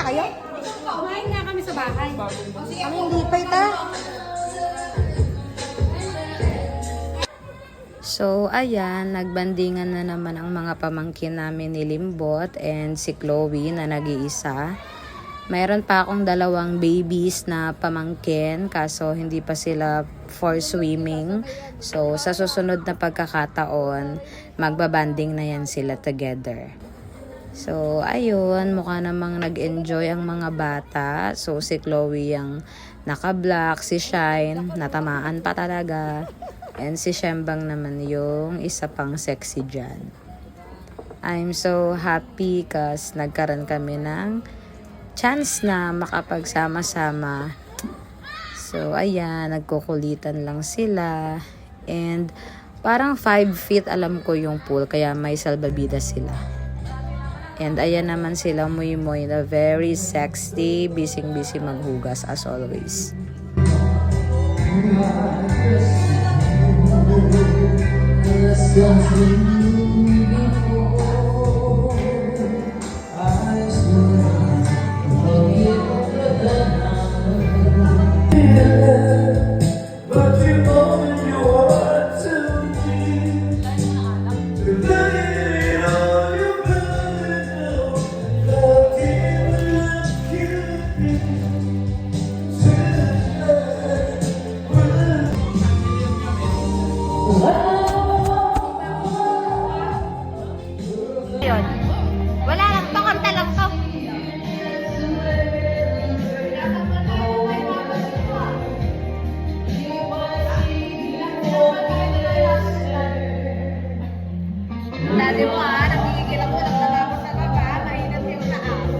kayo? Kumain nga kami sa bahay. Kami hindi pa ita. So, ayan, nagbandingan na naman ang mga pamangkin namin ni Limbot and si Chloe na nag-iisa. Mayroon pa akong dalawang babies na pamangkin kaso hindi pa sila for swimming. So, sa susunod na pagkakataon, magbabanding na yan sila together. So, ayun, mukha namang nag-enjoy ang mga bata. So, si Chloe ang naka-black, si Shine, natamaan pa talaga. And si Shembang naman yung isa pang sexy dyan. I'm so happy kasi nagkaroon kami ng chance na makapagsama-sama. So, ayan, nagkukulitan lang sila. And parang 5 feet alam ko yung pool, kaya may salbabidas sila. And ayan naman sila, Muy na very sexy, busy-busy maghugas as always. Wala lang to, kanta lang to. Dati mo nagigigil ako lang nagabot sa baba, mainat yung taas.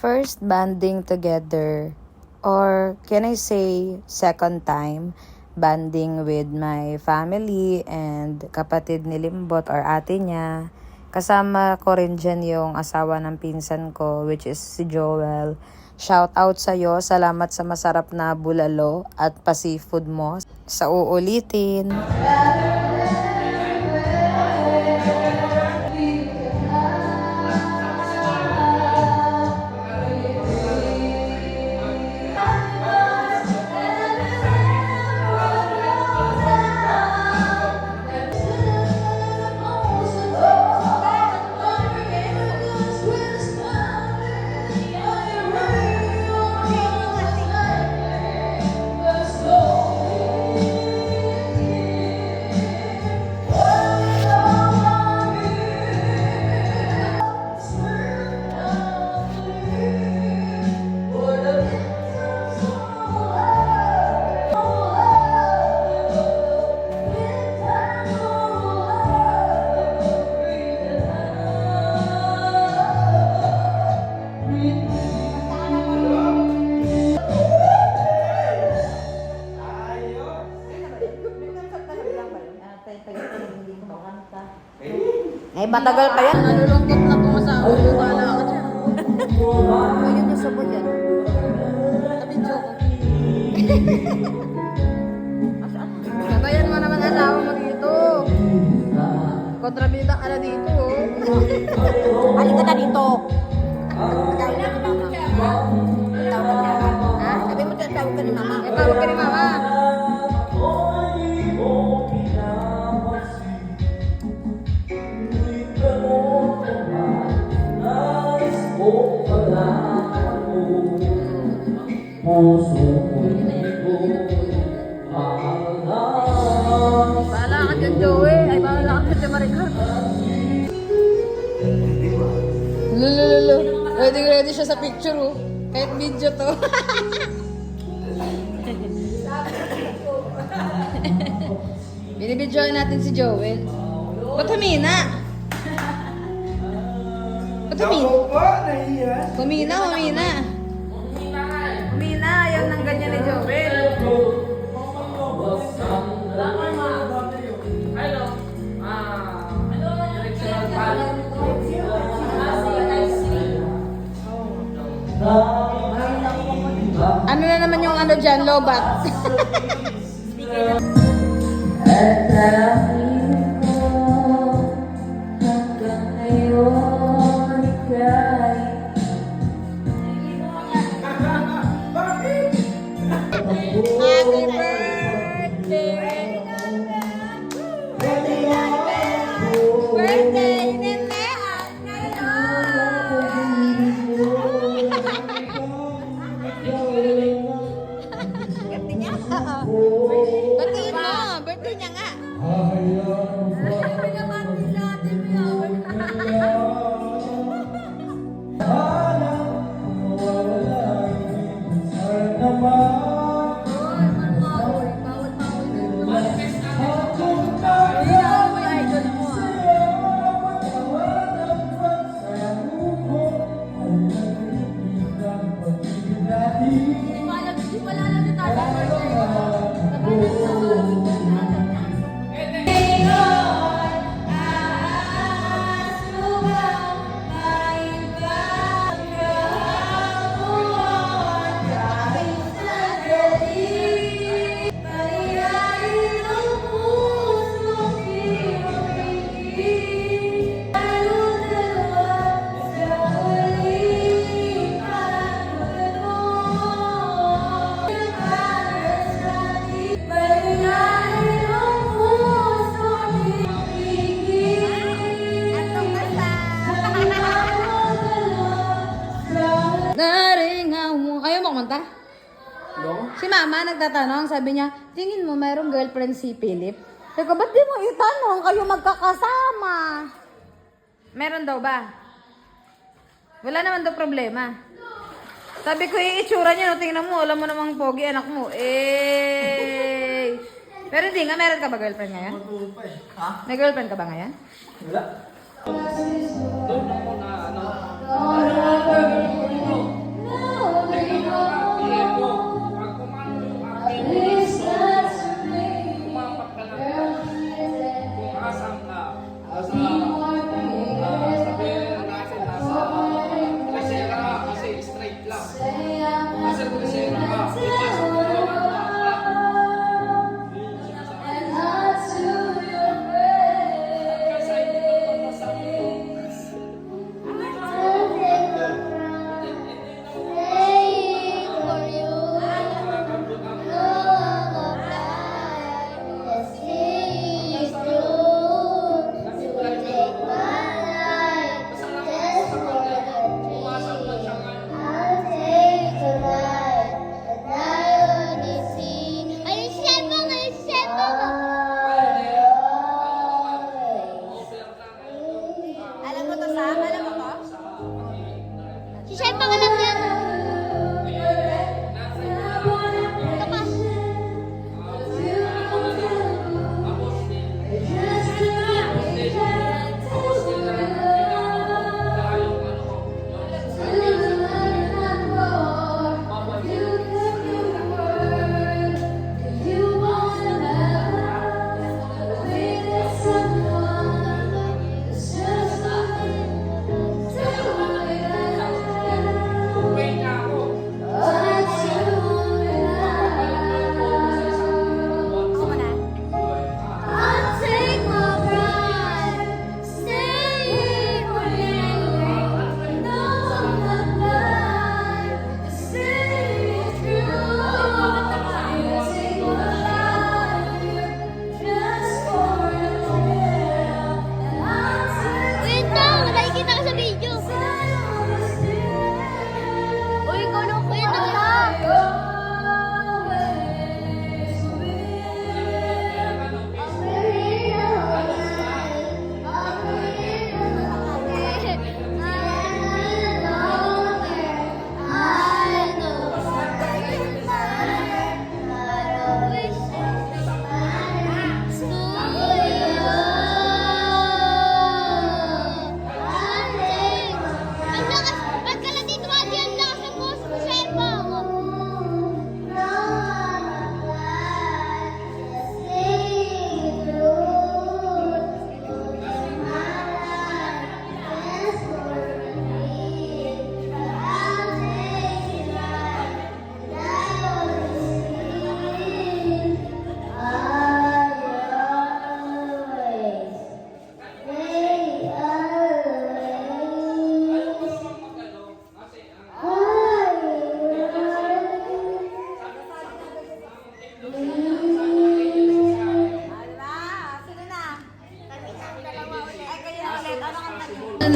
First banding together, or can I say second time, banding with my family and kapatid ni Limbot or ate niya. Kasama ko rin dyan yung asawa ng pinsan ko, which is si Joel. Shout out sa'yo, salamat sa masarap na bulalo at pa-seafood mo. Sa uulitin. Eh, matagal pa yan. Nalulungkot na pumasawa ko. Wala ka dyan. Ayun yung sabon yan. Nabidyo ko. Sabayan mo naman asawa mo dito. Kontrabida ka na dito. Halika na dito. Tawag ka ni mama. Tawag ka ni mama. Ha? Sabi mo dyan, tawag ka ni mama. Tawag ka ni mama. Bahala ka dyan, Joey. Ay, bahala ka dyan, Maricar. Lulululu. Ready siya sa picture, oh. Kahit video to. Binibidyoan natin si Joel. Ba't humina? Ba't Ako po, nahiya. Humina. Humina, ayaw ng ganyan ni Joel. Ano na naman yung ano dyan, lobat? Happy birthday! Birthday, Nene! Batiin mo! Birthday niya nga! Naringaw mo. Ayaw mo kumanta? Si mama nagtatanong, sabi niya, tingin mo mayroong girlfriend si Philip? Teka, ba't di mo itanong? Kayo magkakasama. Meron daw ba? Wala naman daw problema. Sabi ko, itsura niya, no? Tingnan mo, alam mo namang pogi, anak mo. Eh. Pero hindi nga, meron ka ba girlfriend ngayon? Ha? May girlfriend ka ba ngayon? Wala.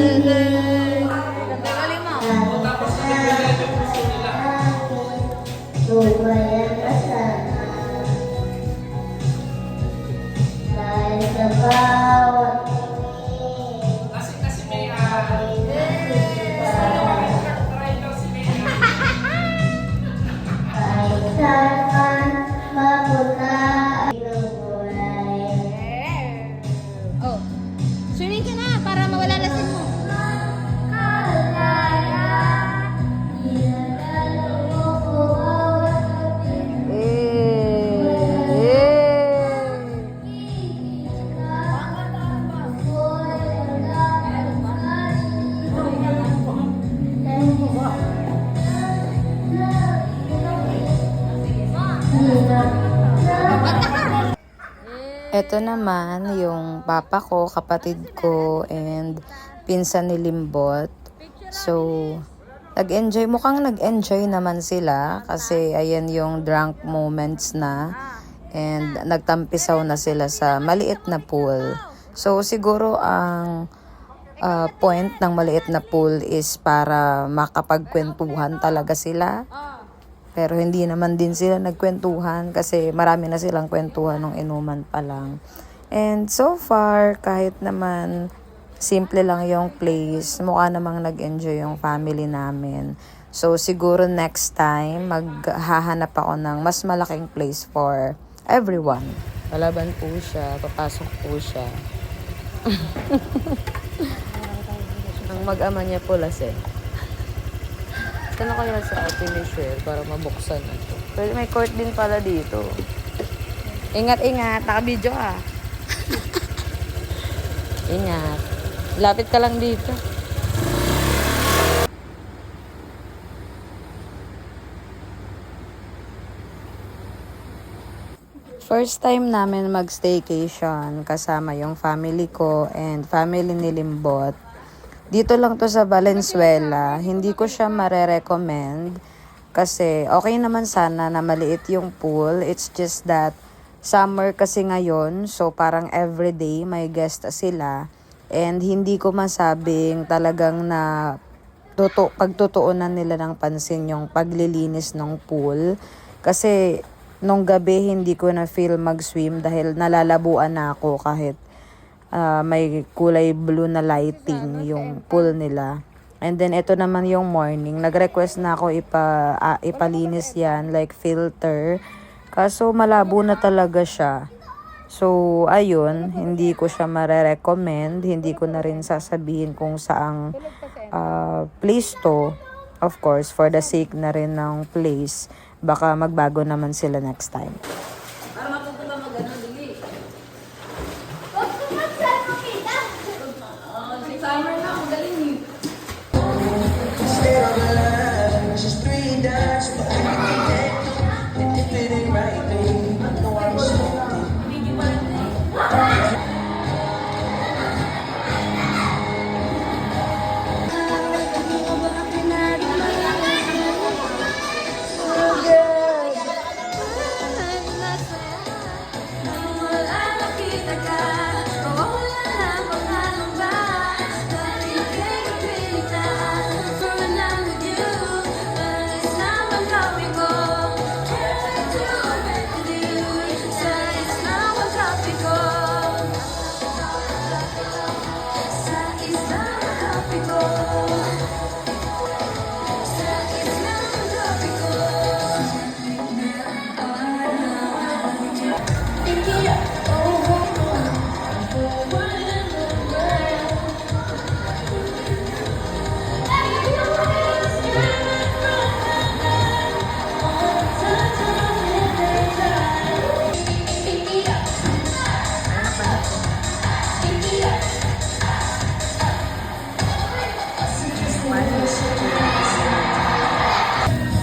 Galing mo. Lumayan ka sana dahil sa bawat kahit saan man mapunta ang buhay. Oh. Swimming ka na para mawala lasing mo. Ito naman yung papa ko, kapatid ko, and pinsan ni Limbot. So, mukhang nag-enjoy naman sila kasi ayan yung drunk moments na, and nagtampisaw na sila sa maliit na pool. So, siguro ang point ng maliit na pool is para makapagkwentuhan talaga sila. Pero hindi naman din sila nagkwentuhan kasi marami na silang kwentuhan nung inuman pa lang. And so far, kahit naman simple lang yung place, mukha namang nag-enjoy yung family namin. So siguro next time, maghahanap ako ng mas malaking place for everyone. Palaban po siya, papasok po siya. Ang mag-ama niya po lasing. Saan kaya sa atin ni Shell para mabuksan ito? Pero may court din pala dito. Ingat, naka-video ka. Ingat. Lapit ka lang dito. First time namin mag-staycation kasama yung family ko and family ni Limbot. Dito lang to sa Valenzuela. Hindi ko siya mare-recommend kasi okay naman sana na maliit yung pool. It's just that summer kasi ngayon, so parang everyday may guest sila. And hindi ko masabing talagang na pagtutuunan nila ng pansin yung paglilinis ng pool. Kasi nung gabi hindi ko na feel mag-swim dahil nalalabuan na ako kahit may kulay blue na lighting yung pool nila. And then ito naman yung morning. Nag-request na ako ipalinis yan like filter. Kaso malabo na talaga siya. So ayun, hindi ko siya mare-recommend. Hindi ko na rin sasabihin kung saang place to. Of course, for the sake na rin ng place. Baka magbago naman sila next time.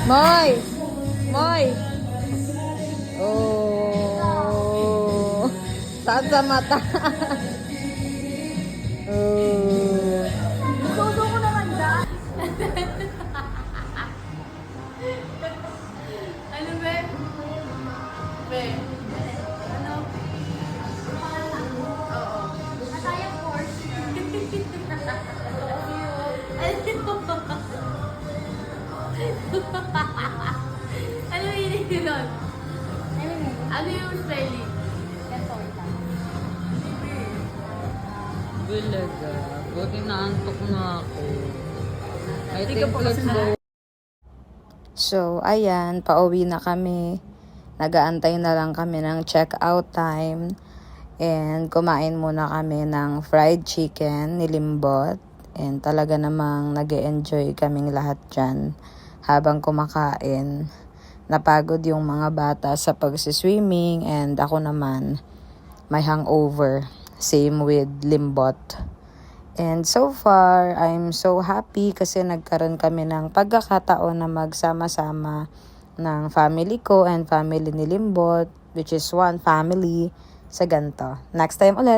Moy! Oh! Saan sa mata? Oh! Todo ko naman dyan. Ano be? Be? Ano? Oo. Atayang course. Ano yung hinig ko doon? Ano yung spelling? Bulaga. Buti naantok na ako. I Hindi ka pa kasi So, ayan, pauwi na kami. Nagaantay na lang kami ng check-out time. And kumain muna kami ng fried chicken nilimbot. And talaga namang nag-enjoy kaming lahat dyan habang kumakain. Napagod yung mga bata sa pagsiswimming and ako naman may hangover. Same with limbot. And so far, I'm so happy kasi nagkaroon kami ng pagkakataon na magsama-sama ng family ko and family ni Limbot, which is one family sa ganito. Next time ulit!